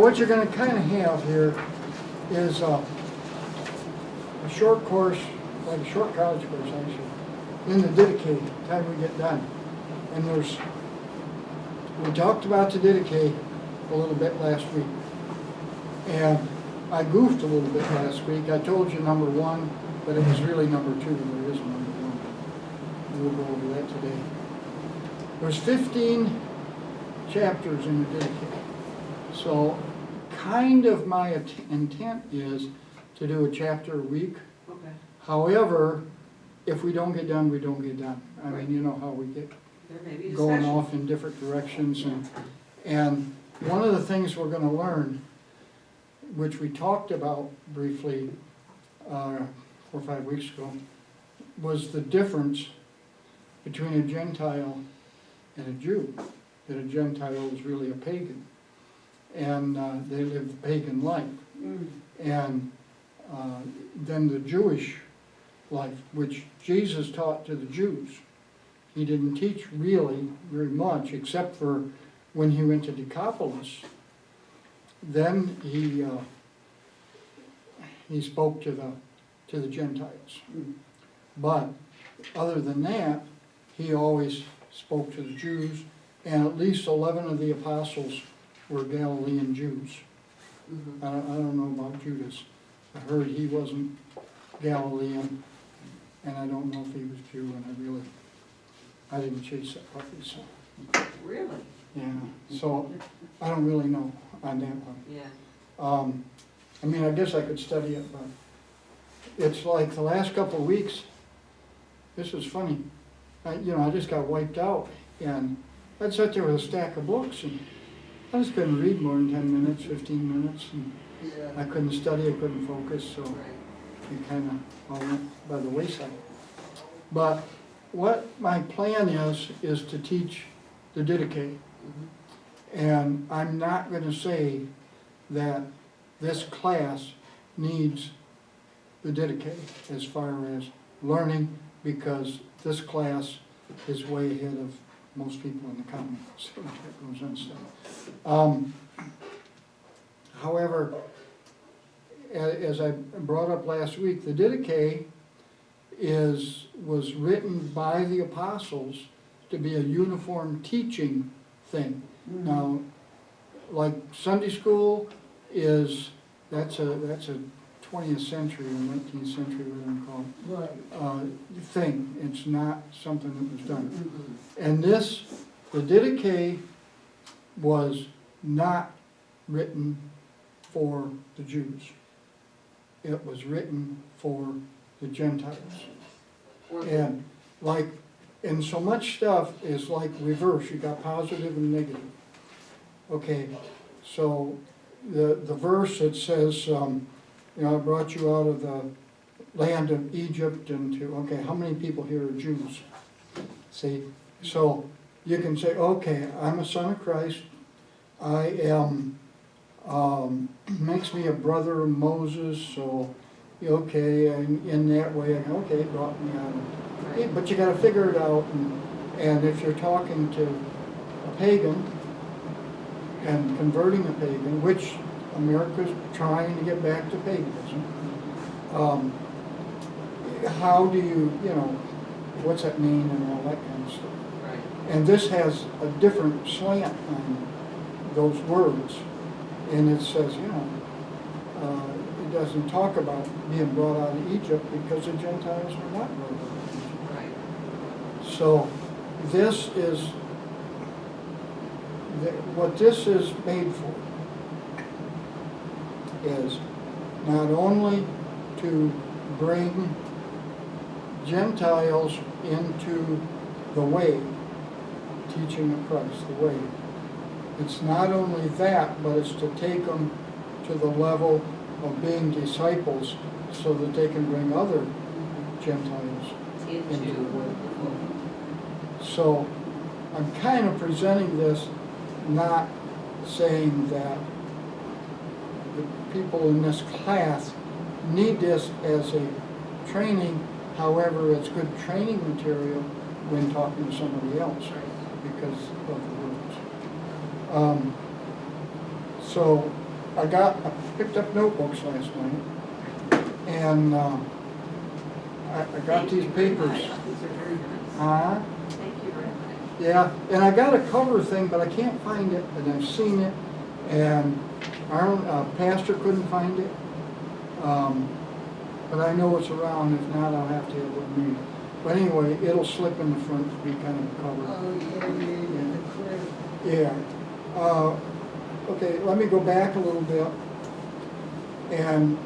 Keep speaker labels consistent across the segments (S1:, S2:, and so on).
S1: what you're going to kind of have here is a short course, like a short college course actually, in the Didache, time we get done. And we talked about the Didache a little bit last week. And I goofed a little bit last week. I told you number 1, but it was really number 2. There is number 1. We'll go over that today. There's 15 chapters in the Didache. So kind of my intent is to do a chapter a week.
S2: Okay.
S1: However, if we don't get done, we don't get done. I mean, you know how we get
S2: There may be
S1: going
S2: discussion.
S1: off in different directions. And one of the things we're going to learn, which we talked about briefly 4 or 5 weeks ago, was the difference between a Gentile and a Jew. That a Gentile is really a pagan. And they live the pagan life.
S2: Mm.
S1: And then the Jewish life, which Jesus taught to the Jews. He didn't teach really very much, except for when he went to Decapolis. Then he spoke to the Gentiles.
S2: Mm.
S1: But other than that, he always spoke to the Jews, and at least 11 of the apostles were Galilean Jews.
S2: Mhm.
S1: I don't know about Judas. I heard he wasn't Galilean, and I don't know if he was Jew, and I didn't chase that puppy, so,
S2: Really?
S1: yeah. So, I don't really know on that one.
S2: Yeah.
S1: I mean, I guess I could study it, but it's like the last couple of weeks, this is funny. I just got wiped out, and I'd sit there with a stack of books, and I just couldn't read more than 10 minutes, 15 minutes, and
S2: Yeah.
S1: I couldn't study, I couldn't focus, so
S2: Right.
S1: it kind of all went by the wayside. But what my plan is to teach the Didache.
S2: Mhm.
S1: And I'm not going to say that this class needs the Didache as far as learning, because this class is way ahead of most people in the county. So that goes unsaid. However, as I brought up last week, the Didache was written by the apostles to be a uniform teaching thing.
S2: Mhm.
S1: Now, like Sunday school that's a 20th century or 19th century, whatever you call
S2: Right.
S1: it, thing. It's not something that was done.
S2: Mhm.
S1: And the Didache was not written for the Jews. It was written for the Gentiles.
S2: Or-
S1: And so much stuff is like reverse. You got positive and negative. Okay, so the verse that says, I brought you out of the land of Egypt into, okay, how many people here are Jews? See, so you can say, okay, I'm a son of Christ. I am, makes me a brother of Moses, so, okay, and in that way, okay, brought me out.
S2: Right.
S1: But you gotta figure it out, and if you're talking to a pagan and converting a pagan, which America's trying to get back to paganism, how do you what's that mean and all that kind of stuff.
S2: Right.
S1: And this has a different slant on those words, and it says, it doesn't talk about being brought out of Egypt because the Gentiles were not brought out of Egypt.
S2: Right.
S1: So this is, what this is made for is not only to bring Gentiles into the way, teaching of Christ, the way. It's not only that, but it's to take them to the level of being disciples so that they can bring other Gentiles into the way. So I'm kind of presenting this, not saying that the people in this class need this as a training. However, it's good training material when talking to somebody else because of the words. So I picked up notebooks last night, and I got these papers.
S2: These are very nice.
S1: Huh?
S2: Thank you very much.
S1: Yeah, and I got a cover thing, but I can't find it, and I've seen it, and Pastor couldn't find it. But I know it's around. If not, I'll have to have it with me. But anyway, it'll slip in the front to be kind of covered.
S2: Oh, yeah.
S1: Yeah. Okay, let me go back a little bit. And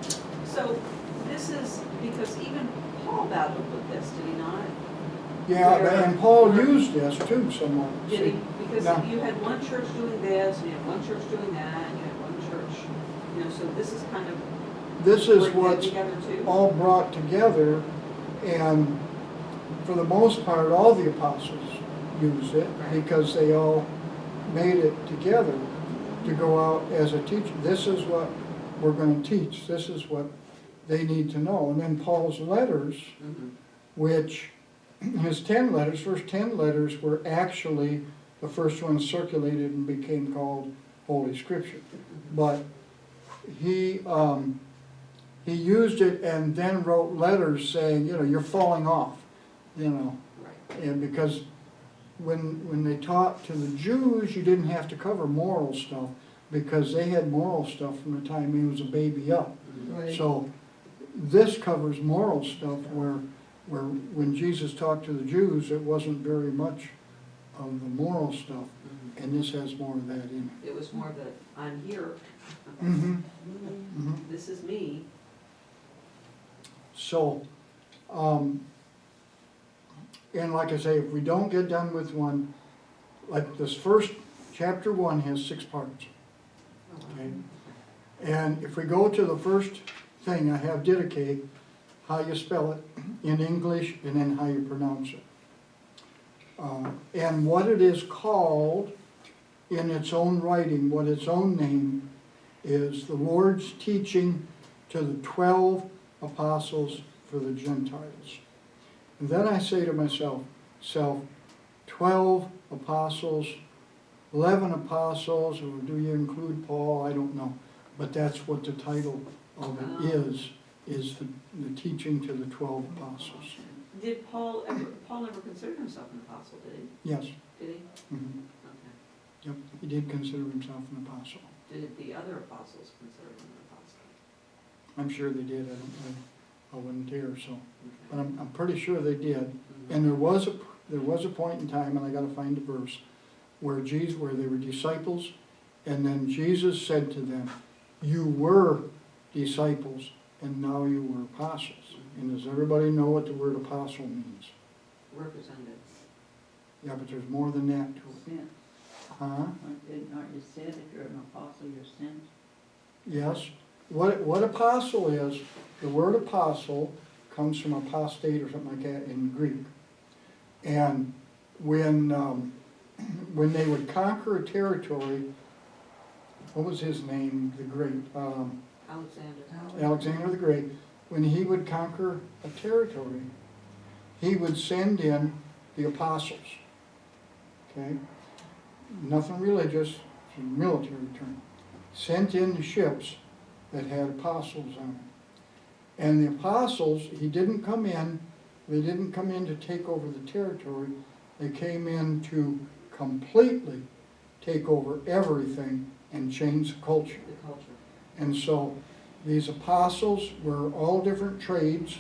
S2: So this is, because even Paul battled with this, did he not?
S1: yeah, and Paul used this too somewhat.
S2: Did he? Because
S1: Now-
S2: you had one church doing this, and you had one church doing that, and you had one church, so this is kind of
S1: This is
S2: bringing it
S1: what's
S2: together too.
S1: all brought together, and for the most part, all the apostles used it
S2: Right.
S1: because they all made it together to go out as a teacher. This is what we're going to teach. This is what they need to know. And then Paul's letters,
S2: Mhm.
S1: which his 10 letters, first 10 letters were actually the first ones circulated and became called Holy Scripture. But he used it and then wrote letters saying, you're falling off,
S2: Right.
S1: and because when they taught to the Jews, you didn't have to cover moral stuff because they had moral stuff from the time he was a baby up.
S2: Right.
S1: So this covers moral stuff where when Jesus talked to the Jews, it wasn't very much of the moral stuff,
S2: Mhm.
S1: and this has more of that in
S2: It was more that I'm here.
S1: it. Mm-hmm.
S2: This is me.
S1: So, and like I say, if we don't get done with one, like this first, chapter 1 has 6 parts. Okay. And if we go to the first thing, I have dedicate, how you spell it in English and then how you pronounce it. And what it is called in its own writing, what its own name is, the Lord's teaching to the 12 apostles for the Gentiles. And then I say to myself, 12 apostles, 11 apostles, or do you include Paul? I don't know. But that's what the title of it is the teaching to the 12 apostles.
S2: Did Paul never consider himself an apostle, did he?
S1: Yes.
S2: Did he?
S1: Mhm.
S2: Okay.
S1: Yep, he did consider himself an apostle.
S2: Did the other apostles consider him an apostle?
S1: I'm sure they did. I wasn't there, so. But
S2: Okay.
S1: I'm pretty sure they did.
S2: Mhm.
S1: And there was a point in time, and I gotta find the verse, where they were disciples, and then Jesus said to them, you were disciples, and now you were apostles. And does everybody know what the word apostle means?
S2: Represented.
S1: Yeah, but there's more than that to it.
S3: Sent.
S1: Huh?
S3: Aren't you said if you're an apostle, you're sent?
S1: Yes. What apostle is, the word apostle comes from apostate or something like that in Greek. And when they would conquer a territory, what was his name, the great?
S2: Alexander.
S1: Alexander the Great. When he would conquer a territory, he would send in the apostles. Okay? Nothing religious, it's a military term. Sent in the ships that had apostles on them. And the apostles, they didn't come in to take over the territory, they came in to completely take over everything and change the culture.
S2: The culture.
S1: And so these apostles were all different trades.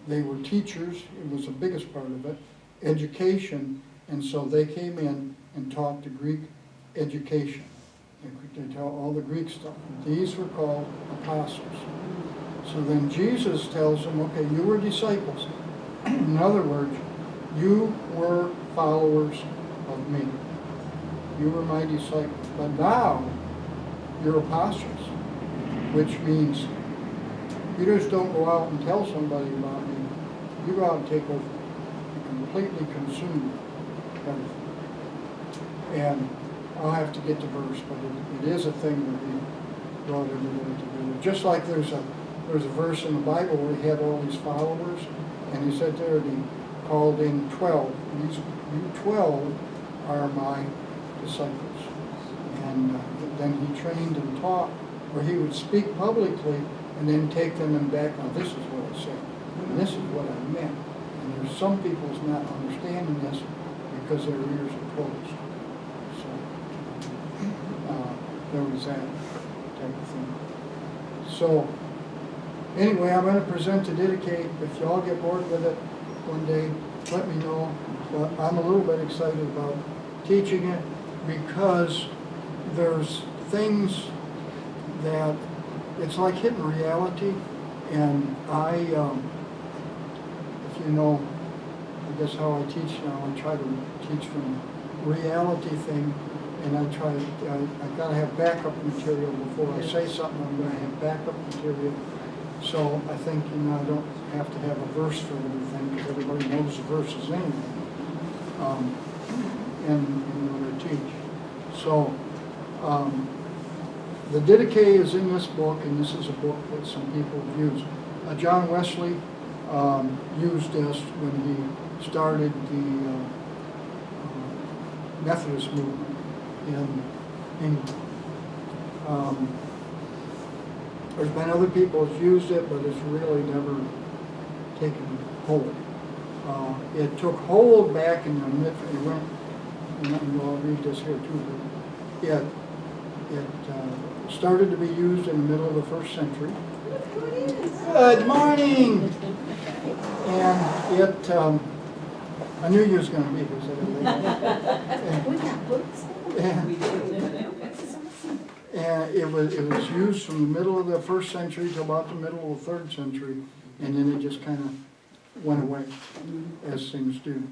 S1: They were teachers, it was the biggest part of it, education, and so they came in and taught the Greek education. They taught all the Greek stuff. These were called apostles. So then Jesus tells them, okay, you were disciples. In other words, you were followers of me. You were my disciples. But now, you're apostles, which means you just don't go out and tell somebody about me. You go out and take over. You completely consume everything. And I'll have to get the verse, but it is a thing that he brought everybody together. Just like there's a verse in the Bible where he had all these followers, and he said there, and he called in 12. You 12 are my disciples. And then he trained and taught where he would speak publicly and then take them in back, now this is what I said, and this is what I meant. And there's some people's not understanding this because their ears are closed. So, there was that type of thing. So, anyway, I'm going to present to dedicate. If y'all get bored with it one day, let me know. But I'm a little bit excited about teaching it because there's things that it's like hitting reality. And if you know, I guess how I teach now, I try to teach from reality thing. And I gotta have backup material before I say something. I'm gonna have backup material. So I think, I don't have to have a verse for everything because everybody knows the verses anyway. In order to teach. So the Didache is in this book, and this is a book that some people have used. John Wesley used this when he started the Methodist movement in England. There's been other people who've used it, but it's really never taken hold. It took hold back in the mid, it went, and I'll read this here too, but it started to be used in the middle of the first century.
S2: Look who it is.
S1: Good morning! And it, I knew you was gonna be here, so
S3: We got books.
S2: We do.
S1: and it was used from the middle of the first century to about the middle of the third century, and then it just kind of went away, as things do.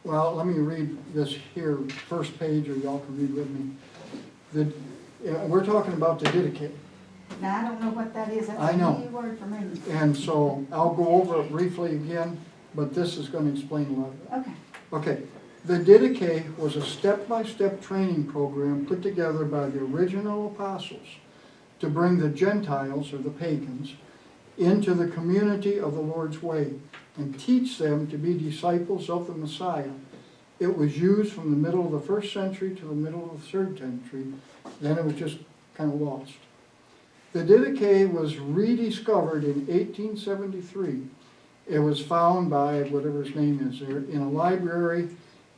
S1: Well, let me read this here, first page, or y'all can read with me. We're talking about the Didache.
S4: Now, I don't know what that is. That's
S1: I know.
S4: a new word for me.
S1: And so I'll go over it briefly again, but this is going to explain a lot of it.
S4: Okay.
S1: Okay, the Didache was a step-by-step training program put together by the original apostles to bring the Gentiles, or the pagans, into the community of the Lord's way and teach them to be disciples of the Messiah. It was used from the middle of the first century to the middle of the third century. Then it was just kind of lost. The Didache was rediscovered in 1873. It was found by, whatever his name is there, in a library,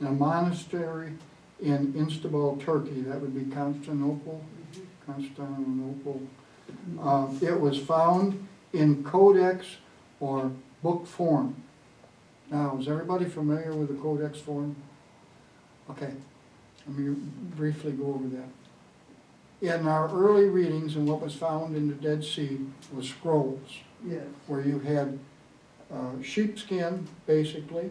S1: in a monastery in Istanbul, Turkey. That would be Constantinople. It was found in codex or book form. Now, is everybody familiar with the codex form? Okay, let me briefly go over that. In our early readings, and what was found in the Dead Sea was scrolls,
S4: Yes.
S1: where you had sheepskin, basically,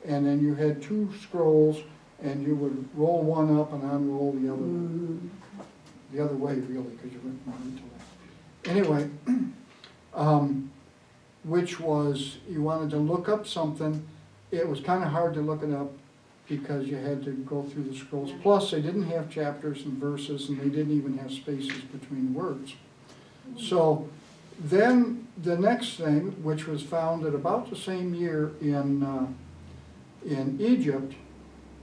S1: and then you had two scrolls, and you would roll one up and unroll the other one. The other way, really, because you went more into that. Anyway, which was, you wanted to look up something, it was kind of hard to look it up because you had to go through the scrolls. Plus, they didn't have chapters and verses, and they didn't even have spaces between words. So then the next thing, which was found at about the same year in Egypt,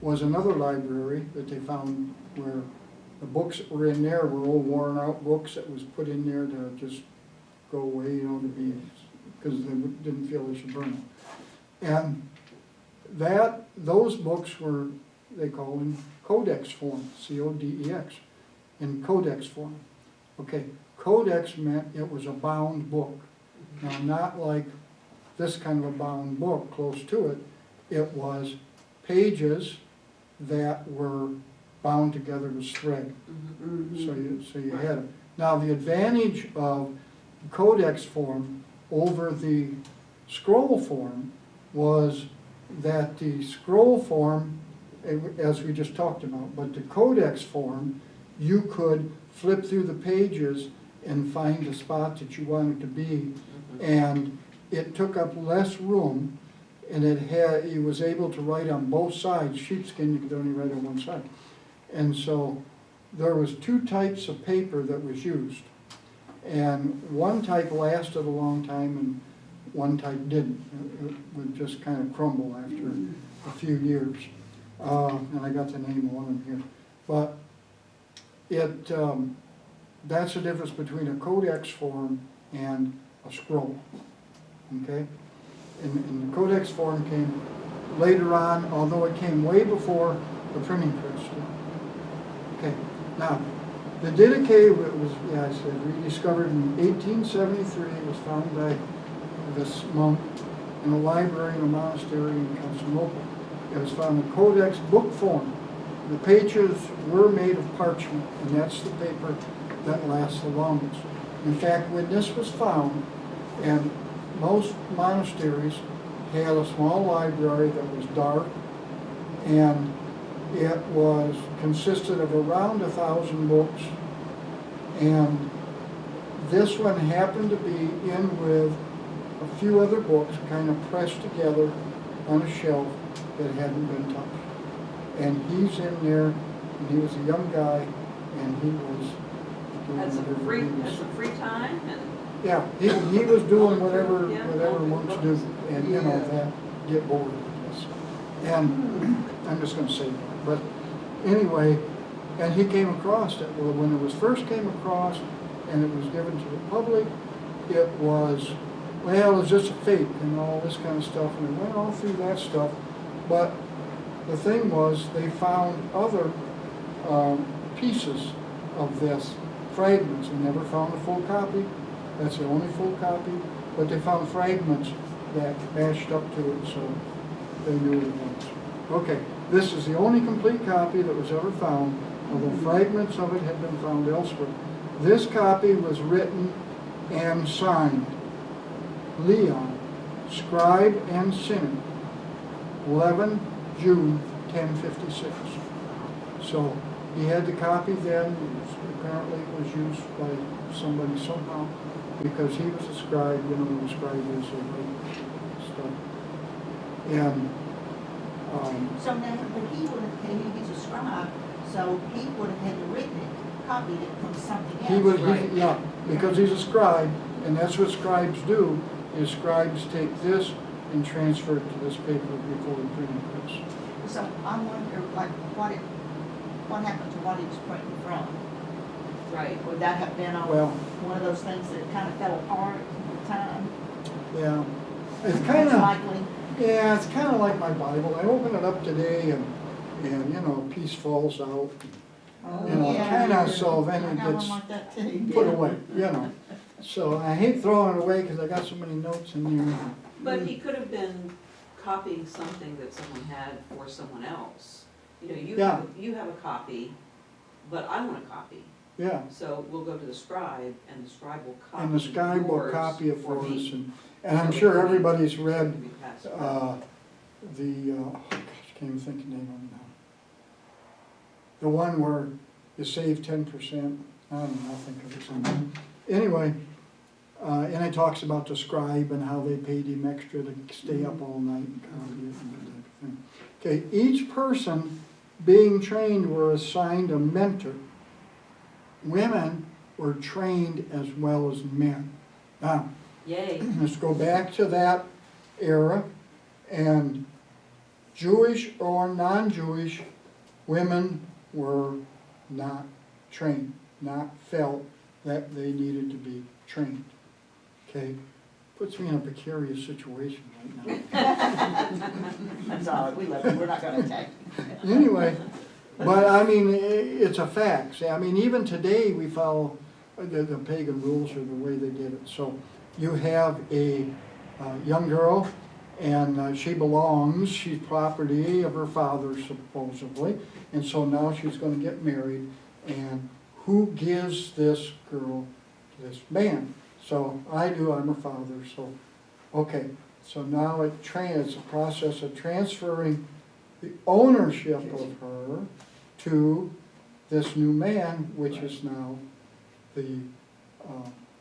S1: was another library that they found where the books that were in there were old worn out books that was put in there to just go away, you know, to be, because they didn't feel they should burn them. And those books were, they called in codex form, C-O-D-E-X, in codex form. Okay, codex meant it was a bound book. Now, not like this kind of a bound book, close to it. It was pages that were bound together with thread. So you had it. Now, the advantage of codex form over the scroll form was that the scroll form, as we just talked about, but the codex form, you could flip through the pages and find the spot that you wanted to be, and it took up less room, and it was able to write on both sides. Sheepskin, you could only write on one side. And so there was two types of paper that was used. And one type lasted a long time and one type didn't. It would just kind of crumble after a few years. And I got the name of one of them here. But that's the difference between a codex form and a scroll, okay? And the codex form came later on, although it came way before the printing press did. Okay, now, the Didache was, yeah, I said, rediscovered in 1873. It was found by this monk in a library in a monastery in Constantinople. It was found in codex book form. The pages were made of parchment, and that's the paper that lasts the longest. In fact, when this was found, and most monasteries had a small library that was dark, and it was consisted of around 1,000 books, and this one happened to be in with a few other books kind of pressed together on a shelf that hadn't been touched. And he's in there, and he was a young guy, and he was doing
S2: Had some
S1: whatever he was.
S2: had some free time and.
S1: Yeah, he was doing whatever
S2: Yeah,
S1: one to do, and you know, that, get bored of this. And I'm just gonna say that, but anyway, and he came across it. Well, when it was first came across and it was given to the public, it was, well, it was just a fake and all this kind of stuff, and it went all through that stuff. But the thing was, they found other pieces of this, fragments, and never found a full copy. That's the only full copy, but they found fragments that matched up to it, so they knew it was. Okay, this is the only complete copy that was ever found, although fragments of it had been found elsewhere. This copy was written and signed, Leon, scribe and synod, 11 June 1056. So he had the copy then. Apparently it was used by somebody somehow, because he was a scribe, you know what a scribe is, so stuff. And
S4: So now, but he would have, he's a scribe, so he would have had to written it, copied it from something else.
S1: he was,
S2: Right.
S1: yeah, because he's a scribe, and that's what scribes do, is scribes take this and transfer it to this paper before the printing press.
S4: So I wonder, like, what happened to what he was printing from?
S2: Right.
S4: Would that have been on
S1: Well,
S4: one of those things that kind of fell apart at the time?
S1: yeah, it's kind of,
S4: Likely.
S1: yeah, it's kind of like my Bible. I open it up today and you know, a piece falls out,
S4: Oh,
S1: you know,
S4: yeah.
S1: kind of, so then
S4: I
S1: it
S4: got
S1: gets
S4: one like that too.
S1: put away, you know. So I hate throwing it away because I got so many notes in there.
S2: But he could have been copying something that someone had for someone else. You know,
S1: Yeah.
S2: you have a copy, but I want a copy.
S1: Yeah,
S2: So we'll go to the scribe, and the scribe will copy
S1: and the sky will
S2: yours
S1: copy it for us,
S2: me.
S1: and I'm
S2: So
S1: sure
S2: it can be-
S1: everybody's
S2: so it
S1: read
S2: can be passed around.
S1: oh gosh, can't even think of the name of it now. The one where you save 10%, I don't know, I'll think of it sometime. Anyway, and it talks about the scribe and how they paid him extra to stay up all night and copy it and that type of thing. Okay, each person being trained were assigned a mentor. Women were trained as well as men. Now,
S2: Yay.
S1: let's go back to that era, and Jewish or non-Jewish women were not trained, not felt that they needed to be trained. Okay, puts me in a precarious situation right now.
S4: That's all right, we love it, we're not gonna attack you.
S1: Anyway, but I mean, it's a fact. See, I mean, even today we follow the pagan rules or the way they did it. So you have a young girl, and she belongs, she's property of her father supposedly, and so now she's going to get married, and who gives this girl to this man? So I do, I'm her father, so, okay. So now it's a process of transferring the ownership of her to this new man, which is now the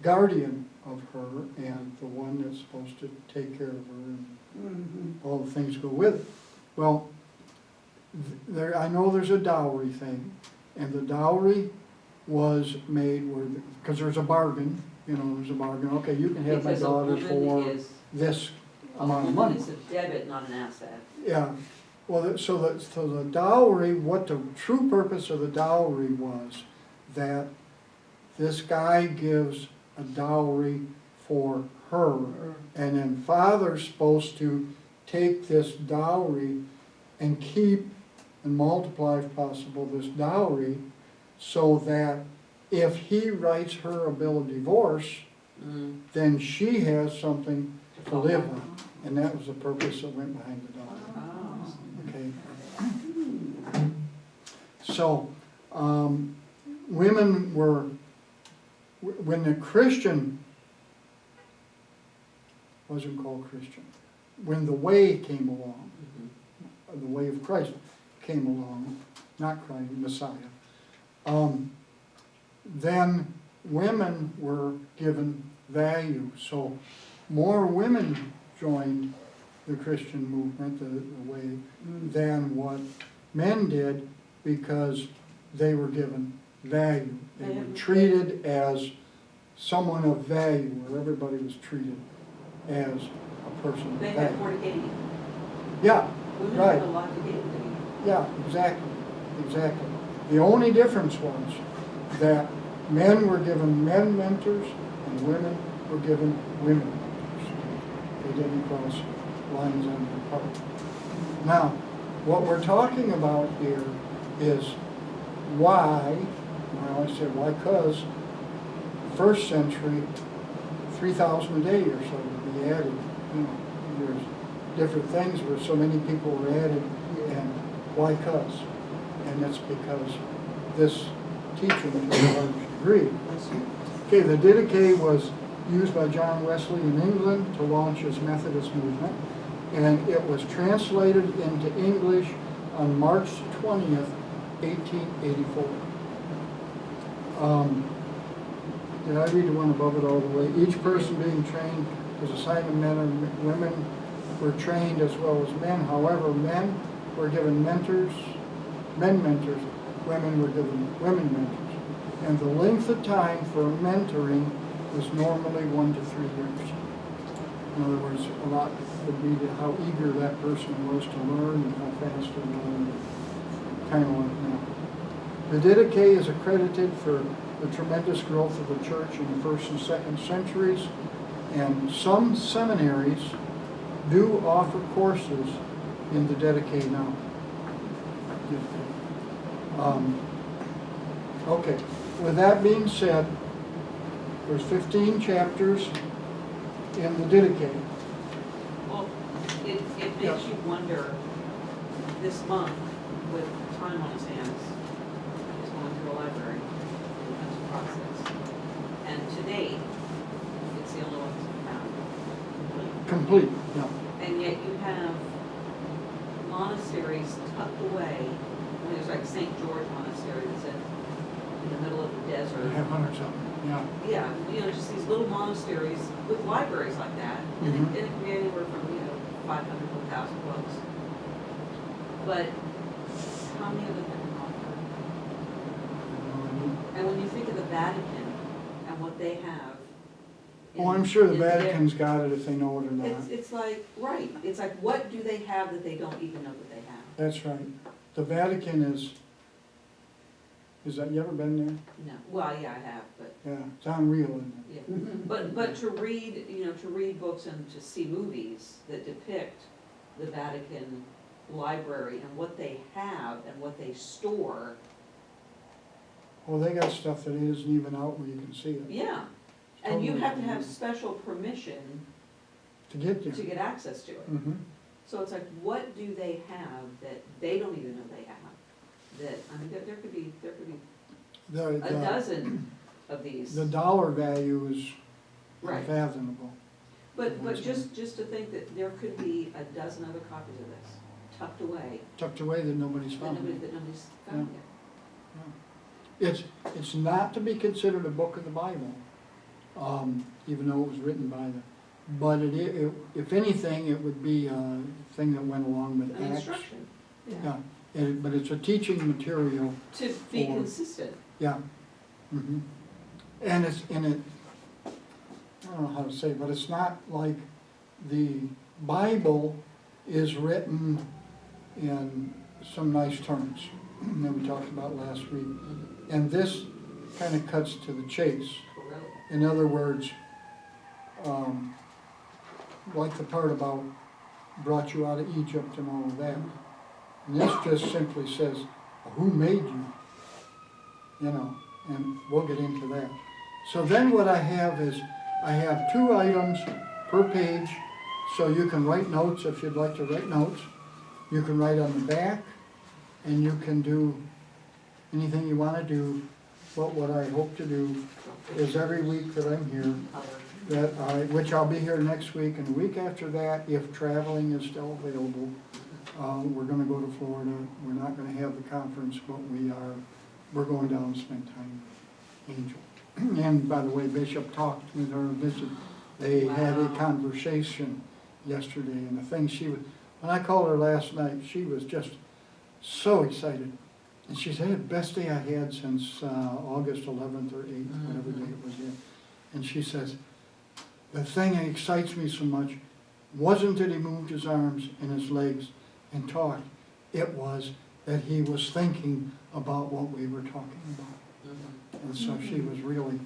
S1: guardian of her and the one that's supposed to take care of her and all the things go with it. Well, I know there's a dowry thing, and the dowry was made where, because there's a bargain, you know, there's a bargain, okay, you can have my
S2: Because a
S1: daughter
S2: woman
S1: for
S2: is,
S1: this
S2: a
S1: amount of
S2: woman
S1: money.
S2: is a debit, not an asset.
S1: Yeah, well, so the dowry, what the true purpose of the dowry was that this guy gives a dowry for her, and then father's supposed to take this dowry and keep and multiply, if possible, this dowry, so that if he writes her a bill of divorce, then she has something to live on. And that was the purpose that went behind the dowry. Okay. So, women were, when the Christian, wasn't called Christian, when the way came along, the way of Christ came along, not Christ, Messiah, then women were given value. So more women joined the Christian movement, the way, than what men did, because they were given value. They were treated as someone of value, where everybody was treated as a person of
S2: They
S1: value.
S2: have more to gain.
S1: Yeah,
S2: Women
S1: right.
S2: have a lot to gain.
S1: Yeah, exactly, exactly. The only difference was that men were given men mentors and women were given women mentors. They didn't cross lines on their part. Now, what we're talking about here is why, well, I said why, because first century, 3,000 a day or so would be added. You know, there's different things where so many people were added, and why cause? And it's because this teaching to a large degree. Okay, the Didache was used by John Wesley in England to launch his Methodist movement, and it was translated into English on March 20th, 1884. Did I read the one above it all the way? Each person being trained was assigned to men and women were trained as well as men. However, men were given mentors, men mentors, women were given women mentors. And the length of time for mentoring was normally 1 to 3 years. In other words, a lot would be to how eager that person was to learn and how fast to learn, kind of like that. The Didache is accredited for the tremendous growth of the church in the 1st and 2nd centuries, and some seminaries do offer courses in the Didache now. Okay, with that being said, there's 15 chapters in the Didache.
S2: Well, it makes
S1: Yes.
S2: you wonder, this month, with time on his hands, he's going to the library, that's a process. And to date, it's the only one that's found complete.
S1: Complete, yeah.
S2: And yet you have monasteries tucked away. I mean, there's like St. George Monastery that's in the middle of the desert.
S1: We have hundreds of them, yeah.
S2: Yeah, you know, just these little monasteries with libraries like that, and
S1: Mhm.
S2: it can be anywhere from, 500 to 1,000 books. But how many of them have been offered? And when you think of the Vatican and what they have.
S1: Oh, I'm sure the
S2: in their-
S1: Vatican's got it if they know it or not.
S2: It's like, right, it's like, what do they have that they don't even know that they have?
S1: That's right. The Vatican is that, you ever been there?
S2: No, well, yeah, I have, but,
S1: Yeah, it's unreal, isn't it?
S2: yeah. But to read, to read books and to see movies that depict the Vatican library and what they have and what they store,
S1: Well, they got stuff that isn't even out where you can see it.
S2: yeah. And you
S1: Totally.
S2: have to have special permission
S1: To get there.
S2: to get access to it.
S1: Mm-hmm.
S2: So it's like, what do they have that they don't even know they have? That, I mean, there could be a dozen of these.
S1: The dollar value is
S2: Right.
S1: unfathomable.
S2: But just to think that there could be a dozen other copies of this tucked away,
S1: Tucked away that nobody's
S2: that
S1: found.
S2: nobody's found yet.
S1: It's not to be considered a book of the Bible, even though it was written by but if anything, it would be a thing that went along with
S2: An
S1: Acts.
S2: instruction,
S1: Yeah, but it's a teaching material,
S2: to be
S1: For-
S2: consistent.
S1: yeah. Mm-hmm. And it's, I don't know how to say, but it's not like the Bible is written in some nice terms that we talked about last week. And this kind of cuts to the chase.
S2: Really?
S1: In other words, like the part about brought you out of Egypt and all of that. And this just simply says, who made you? You know, and we'll get into that. So then what I have is, I have 2 items per page, so you can write notes if you'd like to write notes. You can write on the back, and you can do anything you want to do. But what I hope to do is every week that I'm here, which I'll be here next week, and the week after that, if traveling is still available, we're gonna go to Florida. We're not gonna have the conference, but we're going down to spend time with Angel. And by the way, Bishop talked with her, they had a conversation yesterday, and the thing when I called her last night, she was just so excited. And she said, the best day I had since August 11th or 8th, whatever day it was in. And she says, the thing that excites me so much wasn't that he moved his arms and his legs and talked. It was that he was thinking about what we were talking about. And so she was really,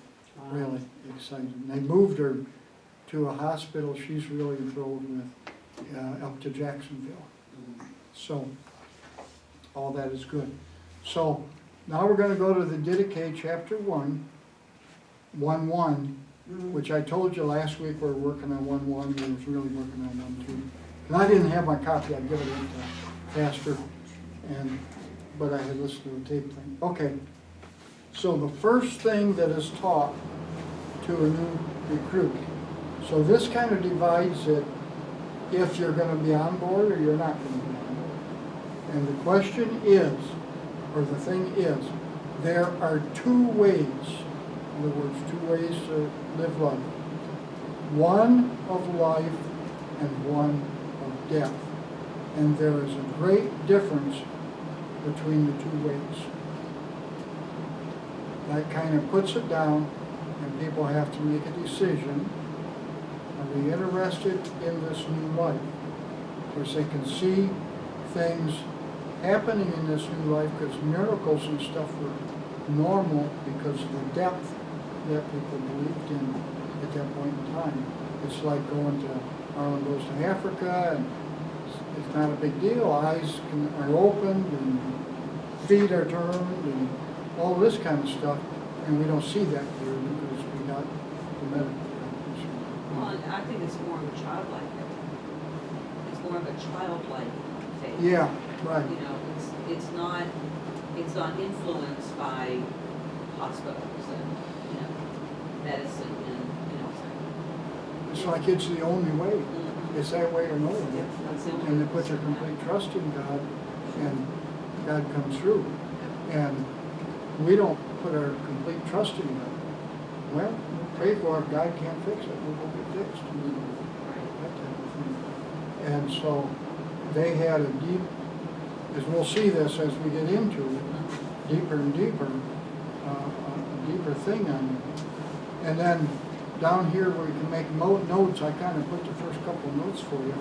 S1: really excited. And they moved her to a hospital she's really thrilled with, up to Jacksonville. So all that is good. So now we're going to go to the Didache chapter 1, 1:1, which I told you last week we're working on 1:1. We was really working on 1:2. And I didn't have my copy. I'd give it to Pastor, but I had listened to the tape thing. Okay. So the first thing that is taught to a new recruit. So this kind of divides it if you're going to be on board or you're not going to be on board. And the question is, or the thing is, there are 2 ways, in other words, 2 ways to live life. One of life and one of death. And there is a great difference between the 2 ways. That kind of puts it down, and people have to make a decision. Are they interested in this new life? Of course, they can see things happening in this new life because miracles and stuff were normal because of the depth that people believed in at that point in time. It's like Arlyn goes to Africa, and it's not a big deal. Eyes are opened, and feet are turned, and all this kind of stuff, and we don't see that here because we got the medical practice.
S2: Well, and I think it's more of a childlike faith. It's more of a childlike faith.
S1: Yeah, right.
S2: You know, it's not influenced by hospitals and, medicine and,
S1: It's like it's the only way. It's that way or no way.
S2: Yeah, that's the only
S1: And they
S2: way.
S1: put their complete trust in God, and God comes through. And we don't put our complete trust in God. Well, pray for it. God can't fix it. We'll go get fixed. That type of thing. And so they had a deep, as we'll see this as we get into it, deeper and deeper, a deeper thing on it. And then down here where you can make notes, I kind of put the first couple of notes for you.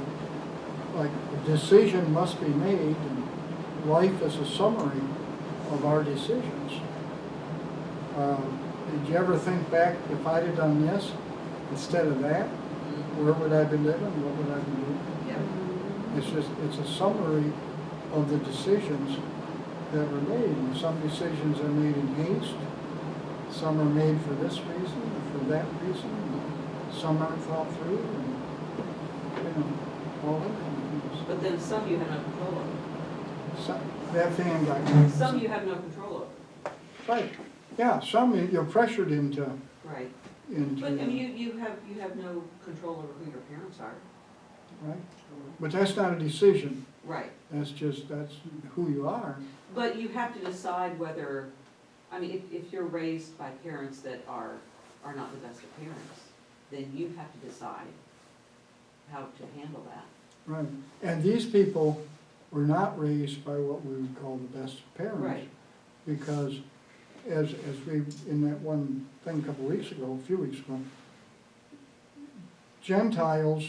S1: Like, a decision must be made, and life is a summary of our decisions. Did you ever think back, if I'd have done this instead of that, where would I be living? What would I be doing?
S2: Yeah.
S1: It's a summary of the decisions that were made. And some decisions are made in haste. Some are made for this reason, or for that reason. Some aren't thought through, and, all that kind of things.
S2: But then some you have no control over.
S1: That fan got
S2: Some you have no control over.
S1: right. Yeah, some you're pressured into.
S2: Right.
S1: Into.
S2: But I mean, you have no control over who your parents are.
S1: Right. But that's not a decision.
S2: Right.
S1: That's who you are.
S2: But you have to decide whether, I mean, if you're raised by parents that are not the best of parents, then you have to decide how to handle that.
S1: Right. And these people were not raised by what we would call the best of parents.
S2: Right.
S1: Because as we, in that one thing a few weeks ago, Gentiles,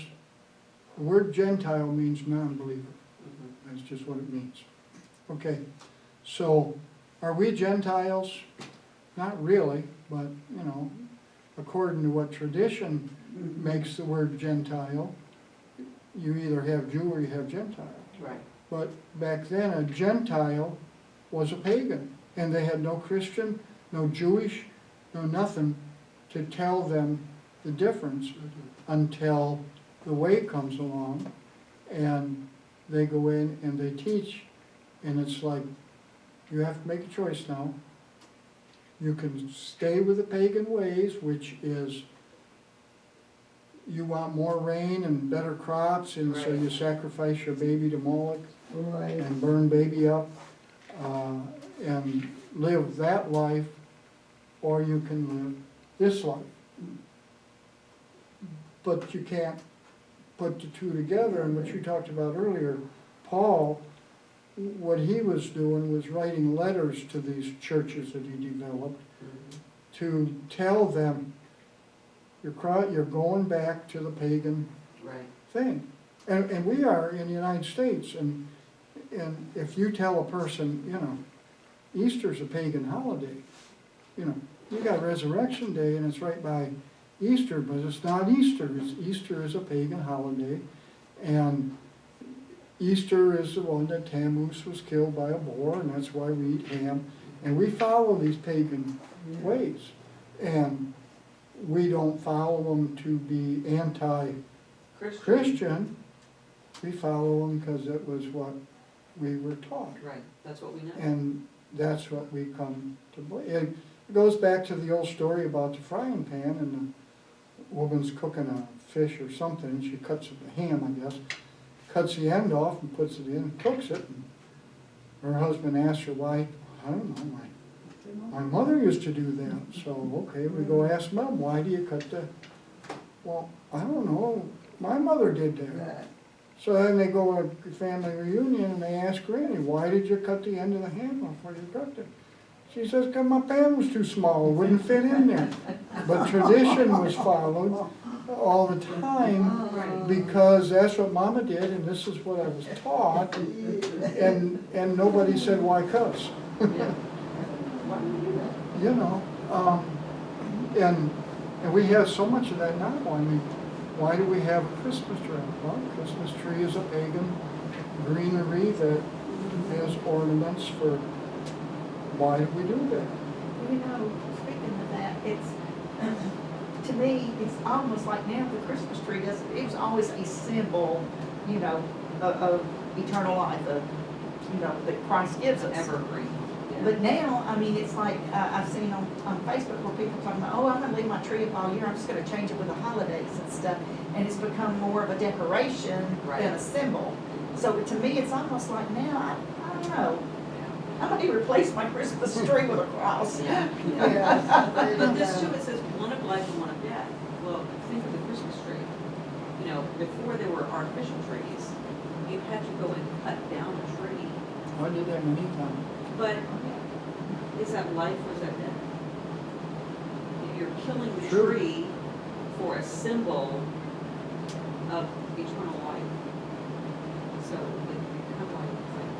S1: the word Gentile means non-believer. That's just what it means. Okay, so are we Gentiles? not really, but, you know, according to what tradition makes the word Gentile, you either have Jew or you have Gentile.
S2: Right.
S1: But back then, a Gentile was a pagan, and they had no Christian, no Jewish, no nothing to tell them the difference until the way comes along, and they go in and they teach, and it's like, you have to make a choice now. You can stay with the pagan ways, which is you want more rain and better crops, and so
S2: Right.
S1: you sacrifice your baby to Moloch
S3: Right.
S1: and burn baby up, and live that life, or you can live this life. But you can't put the two together, and what you talked about earlier, Paul, what he was doing was writing letters to these churches that he developed to tell them, you're going back to the pagan
S2: Right.
S1: thing. And we are in the United States, and if you tell a person, you know, Easter's a pagan holiday, you know, you got Resurrection Day and it's right by Easter, but it's not Easter. Easter is a pagan holiday, and Easter is the one that Tammuz was killed by a boar, and that's why we eat ham. And we follow these pagan ways, and we don't follow them to be anti-Christian. We follow them because it was what we were taught.
S2: Right, that's what we know.
S1: And that's what we come to believe. It goes back to the old story about the frying pan, and the woman's cooking a fish or something. She cuts the ham, I guess, cuts the end off and puts it in and cooks it. And her husband asks her why. I don't know, my mother used to do that. So, okay, we go ask Mom, why do you cut the, well, I don't know, my mother did that. So then they go to a family reunion and they ask Granny, why did you cut the end of the ham off when you cooked it? She says, because my pan was too small, it wouldn't fit in there. But tradition was followed all the time because that's what Mama did and this is what I was taught. And nobody said, why cuss? You know, and we have so much of that now. I mean, why do we have a Christmas tree? Well, Christmas tree is a pagan greenery that has ornaments for, why do we do that?
S4: You know, speaking of that, it's, to me, it's almost like now the Christmas tree doesn't, it was always a symbol, you know, of eternal life, of, you know, that Christ gives us.
S2: Evergreen. Yeah.
S4: But now, I mean, it's like, I've seen on Facebook where people are talking about, oh, I'm gonna leave my tree up all year, I'm just gonna change it with the holidays and stuff. And it's become more of a decoration than a symbol. So to me, it's almost like now, I don't know, I might replace my Christmas tree with a cross.
S2: Yeah. But this too, it says one of life and one of death. Well, think of the Christmas tree. You know, before there were artificial trees, you had to go and cut down a tree.
S1: I did that many times.
S2: But is that life or is that death? You're killing the
S1: True.
S2: tree for a symbol of eternal life. So it kind of like,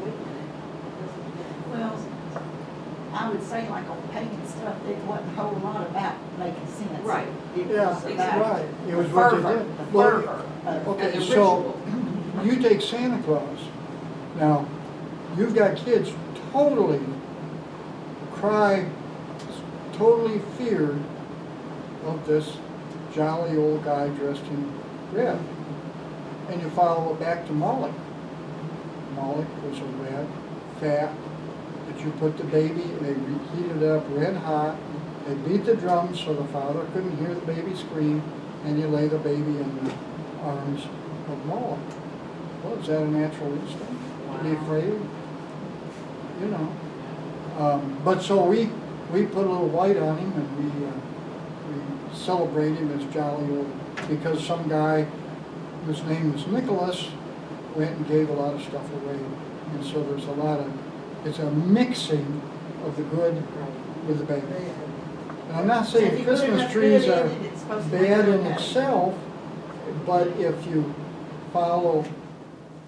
S2: wait a minute, it doesn't make
S4: Well,
S2: sense.
S4: I would say like on pagan stuff, it wasn't a whole lot about making sense.
S2: Right.
S4: It
S1: Yeah,
S4: was about
S1: right. It was
S4: the
S1: what they
S4: fervor,
S1: did.
S4: the
S1: Well,
S4: fervor of
S1: okay,
S2: And the
S1: so
S2: ritual.
S1: you take Santa Claus. Now, you've got kids totally totally feared of this jolly old guy dressed in red. And you follow it back to Moloch. Moloch was a red, fat, that you put the baby, and they heated it up red hot. They beat the drums so the father couldn't hear the baby scream, and you lay the baby in the arms of Moloch. Well, is that a natural instinct? To be afraid? You know. But so we put a little white on him, and we celebrate him as jolly old, because some guy whose name was Nicholas went and gave a lot of stuff away. And so there's a lot of, it's a mixing of the good with the bad. And I'm not saying
S4: If you put
S1: Christmas
S4: enough
S1: trees
S4: good
S1: are
S4: in it, it's supposed to be
S1: bad in
S4: okay.
S1: itself, but if you follow,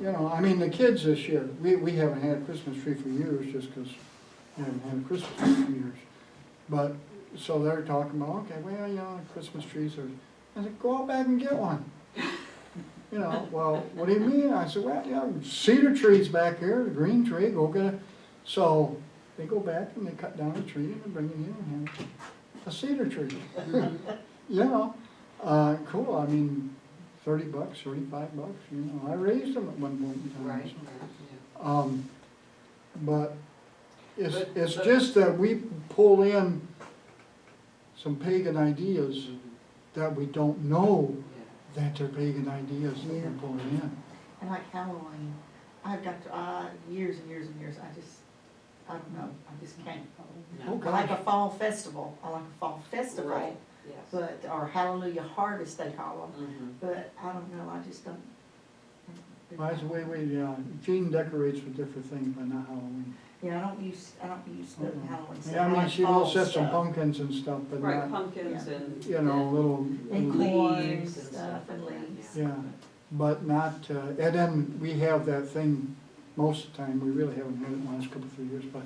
S1: you know, I mean, the kids this year, we haven't had a Christmas tree for years just because we haven't had a Christmas tree for years. But, so they're talking about, okay, well, you know, Christmas trees are, I said, go out back and get one. You know, well, what do you mean? I said, well, yeah, cedar trees back here, the green tree, go get it. So they go back and they cut down a tree and they bring it in and have a cedar tree. You know, cool, I mean, $30, $35, you know, I raised them at one point in time.
S2: Right,
S1: So.
S2: yeah.
S1: But it's
S2: But-
S1: just that we pull in some pagan ideas that we don't know
S2: Yeah.
S1: that they're pagan ideas that
S4: Yeah.
S1: we're pulling in.
S4: And like Halloween, I've got years and years and years, I don't know, I just can't.
S2: No.
S1: Okay.
S4: I like a fall festival,
S2: Right, yes.
S4: but, or Hallelujah Harvest, they call them,
S2: Mhm.
S4: but I don't know, I just don't.
S1: By the way, Jean decorates for different things, but not Halloween.
S4: Yeah, I don't use the Halloween stuff.
S1: Yeah, I mean,
S4: like
S1: she will
S4: fall
S1: set some
S4: stuff.
S1: pumpkins and stuff, but
S2: Right,
S1: not,
S2: pumpkins
S4: Yeah.
S2: and.
S1: you know, little,
S4: And
S2: leaves
S4: corn
S2: and
S4: and
S2: stuff
S4: stuff and
S2: like that,
S4: leaves.
S1: yeah, but not, and then we have that thing, most of the time, we really haven't had it in the last couple, 3 years, but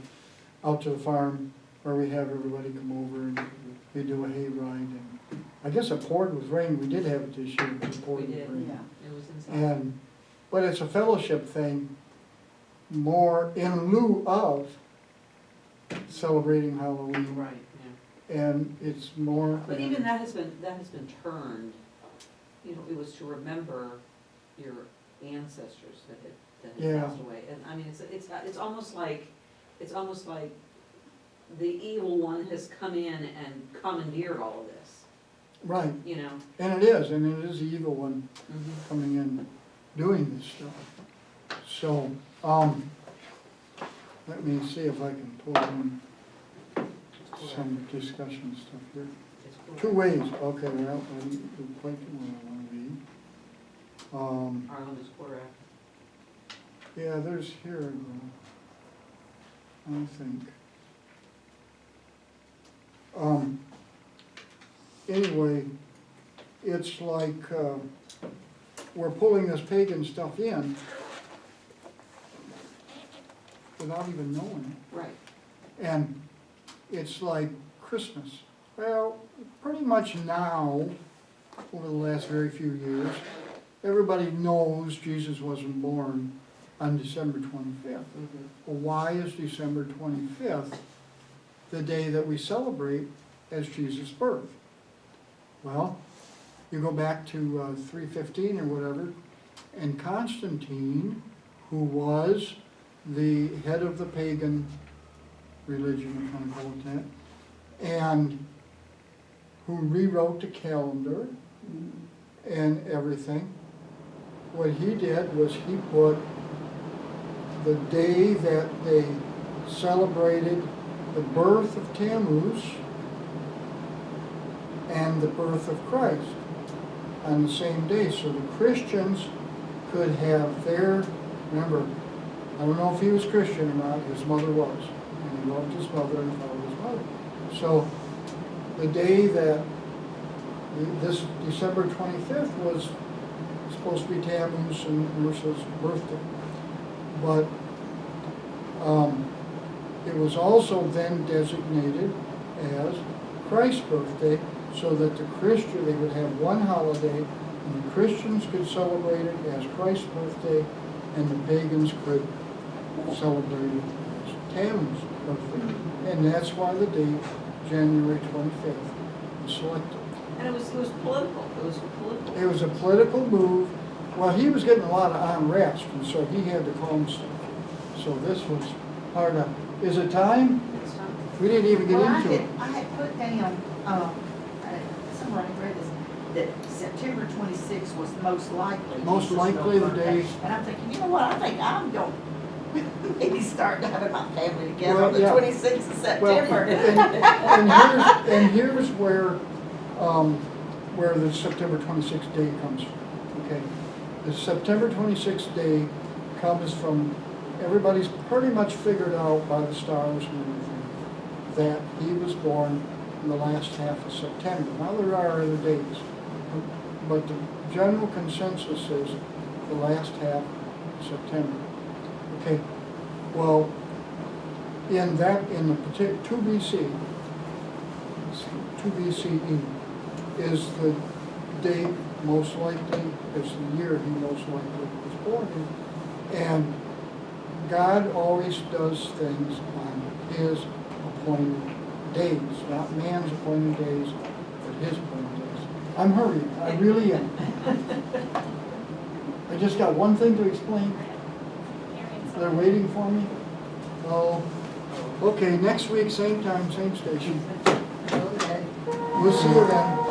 S1: out to the farm where we have everybody come over and we do a hay ride and I guess it poured with rain, we did have it this year, but it poured
S2: We
S1: with
S2: did.
S1: rain.
S4: Yeah.
S2: It was inside.
S1: And, but it's a fellowship thing, more in lieu of celebrating Halloween.
S2: Right, yeah.
S1: And it's more.
S2: But even that has been turned, you know, it was to remember your ancestors that had
S1: Yeah.
S2: passed away. And I mean, it's almost like the evil one has come in and commandeered all of this,
S1: Right,
S2: you know?
S1: and it is the evil one
S2: Mhm.
S1: coming in, doing this stuff. So, let me see if I can pull in
S2: It's
S1: some
S2: correct.
S1: discussion stuff here.
S2: It's correct.
S1: 2 ways, okay, well, I'm quite where I wanna be.
S2: Arlen is correct.
S1: Yeah, there's here, I think. Anyway, it's like, we're pulling this pagan stuff in without even knowing it.
S2: Right.
S1: And it's like Christmas. Well, pretty much now, over the last very few years, everybody knows Jesus wasn't born on December 25th.
S2: Mhm.
S1: Well, why is December 25th the day that we celebrate as Jesus' birth? Well, you go back to 315 or whatever, and Constantine, who was the head of the pagan religion, if you want to call it that, and who rewrote the calendar and everything, what he did was he put the day that they celebrated the birth of Tammuz and the birth of Christ on the same day. So the Christians could have their, remember, I don't know if he was Christian or not, his mother was. And he loved his mother and followed his mother. So the day that this December 25th was supposed to be Tammuz and Ursa's birthday. But it was also then designated as Christ's birthday, so that the Christian, they would have one holiday, and the Christians could celebrate it as Christ's birthday, and the pagans could celebrate it as Tammuz's birthday. And that's why the date, January 25th, was selected.
S2: And it was political,
S1: It was a political move. Well, he was getting a lot of unrest, and so he had to calm stuff. So this was part of, is it time?
S2: It's time.
S1: We didn't even get
S4: Well,
S1: into it.
S4: I had put down, somewhere I read this, that September 26th was most likely.
S1: Most
S4: Jesus'
S1: likely the
S4: birthday.
S1: day.
S4: And I'm thinking, you know what, I think I'm going, maybe start having my family together
S1: Well,
S4: on the
S1: yeah.
S4: 26th of
S1: Well,
S4: September.
S1: and here's where the September 26th day comes from, okay? The September 26th day comes from, everybody's pretty much figured out by the stars and everything, that he was born in the last half of September. Now there are other dates, but the general consensus is the last half of September. Okay, well, in the 2 BC, 2 BCE is the date most likely, is the year he most likely was born in. And God always does things on his appointed days, not man's appointed days, but his appointed days. I'm hurrying, I really am. I just got one thing to explain. They're waiting for me. Oh, okay, next week, same time, same station.
S3: Okay.
S1: We'll see you then.